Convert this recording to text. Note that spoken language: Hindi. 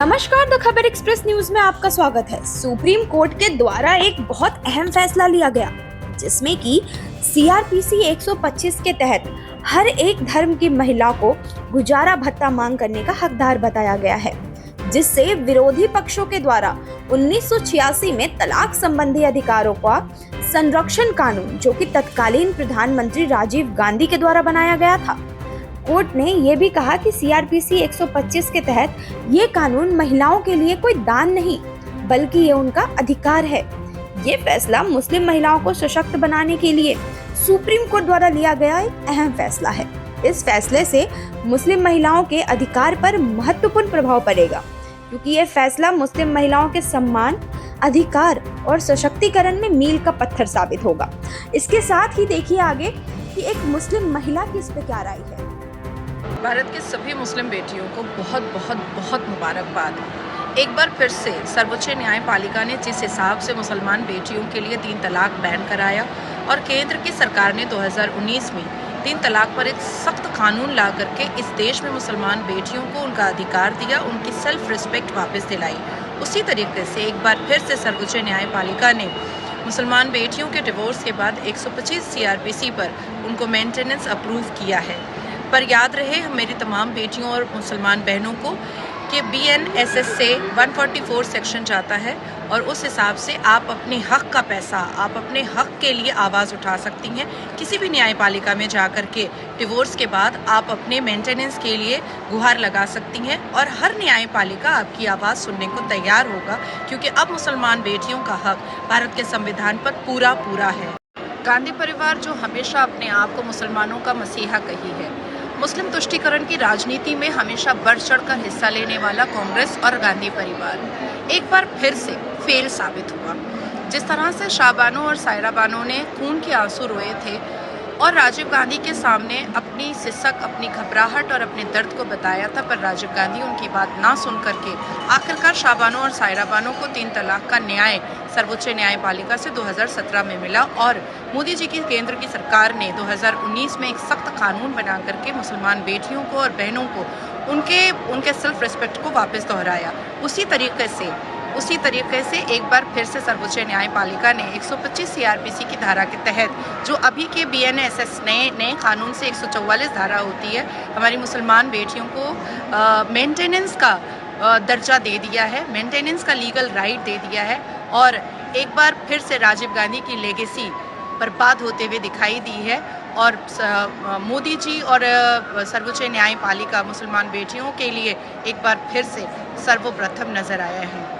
नमस्कार, द खबर एक्सप्रेस न्यूज में आपका स्वागत है। सुप्रीम कोर्ट के द्वारा एक बहुत अहम फैसला लिया गया, जिसमें कि सीआरपीसी 125 के तहत हर एक धर्म की महिला को गुजारा भत्ता मांग करने का हकदार बताया गया है, जिससे विरोधी पक्षों के द्वारा 1986 में तलाक संबंधी अधिकारों का संरक्षण कानून, जो कि तत्कालीन प्रधानमंत्री राजीव गांधी के द्वारा बनाया गया था। कोर्ट ने यह भी कहा कि सीआरपीसी 125 के तहत ये कानून महिलाओं के लिए कोई दान नहीं, बल्कि ये उनका अधिकार है। ये फैसला मुस्लिम महिलाओं को सशक्त बनाने के लिए सुप्रीम कोर्ट द्वारा लिया गया एक अहम फैसला है। इस फैसले से मुस्लिम महिलाओं के अधिकार पर महत्वपूर्ण प्रभाव पड़ेगा, क्योंकि ये फैसला मुस्लिम महिलाओं के सम्मान, अधिकार और सशक्तिकरण में मील का पत्थर साबित होगा। इसके साथ ही देखिए आगे कि एक मुस्लिम महिला की इस पे क्या राय है। भारत के सभी मुस्लिम बेटियों को बहुत बहुत बहुत मुबारकबाद। एक बार फिर से सर्वोच्च न्यायपालिका ने जिस हिसाब से मुसलमान बेटियों के लिए 3 तलाक बैन कराया और केंद्र की सरकार ने 2019 में 3 तलाक पर एक सख्त कानून ला करके इस देश में मुसलमान बेटियों को उनका अधिकार दिया, उनकी सेल्फ रिस्पेक्ट वापस दिलाई, उसी तरीके से एक बार फिर से सर्वोच्च न्यायपालिका ने मुसलमान बेटियों के डिवोर्स के बाद 125 सीआरपीसी पर उनको मेंटेनेंस अप्रूव किया है। पर याद रहे मेरी तमाम बेटियों और मुसलमान बहनों को कि BNSS से 144 सेक्शन जाता है और उस हिसाब से आप अपने हक का पैसा, आप अपने हक के लिए आवाज़ उठा सकती हैं। किसी भी न्यायपालिका में जा कर के डिवोर्स के बाद आप अपने मेंटेनेंस के लिए गुहार लगा सकती हैं और हर न्यायपालिका आपकी आवाज़ सुनने को तैयार होगा, क्योंकि अब मुसलमान बेटियों का हक भारत के संविधान पर पूरा है। गांधी परिवार जो हमेशा अपने आप को मुसलमानों का मसीहा कही है, मुस्लिम तुष्टीकरण की राजनीति में हमेशा बढ़ चढ़ कर हिस्सा लेने वाला कांग्रेस और गांधी परिवार एक बार फिर से फेल साबित हुआ। जिस तरह से शाहबानो और सायरा बानो ने खून के आंसू रोए थे और राजीव गांधी के सामने अपनी सिसक, अपनी घबराहट और अपने दर्द को बताया था, पर राजीव गांधी उनकी बात ना सुन करके आखिरकार शाहबानो और सायरा बानो को 3 तलाक का न्याय सर्वोच्च न्यायपालिका से 2017 में मिला और मोदी जी की केंद्र की सरकार ने 2019 में एक सख्त कानून बना करके मुसलमान बेटियों को और बहनों को उनके सेल्फ रिस्पेक्ट को वापस दोहराया। उसी तरीके से एक बार फिर से सर्वोच्च न्यायपालिका ने 125 सीआरपीसी की धारा के तहत, जो अभी के BNSS नए कानून से 144 धारा होती है, हमारी मुसलमान बेटियों को मेंटेनेंस का दर्जा दे दिया है, मेंटेनेंस का लीगल राइट दे दिया है और एक बार फिर से राजीव गांधी की लेगेसी बर्बाद होते हुए दिखाई दी है और मोदी जी और सर्वोच्च न्यायपालिका मुसलमान बेटियों के लिए एक बार फिर से सर्वप्रथम नजर आया है।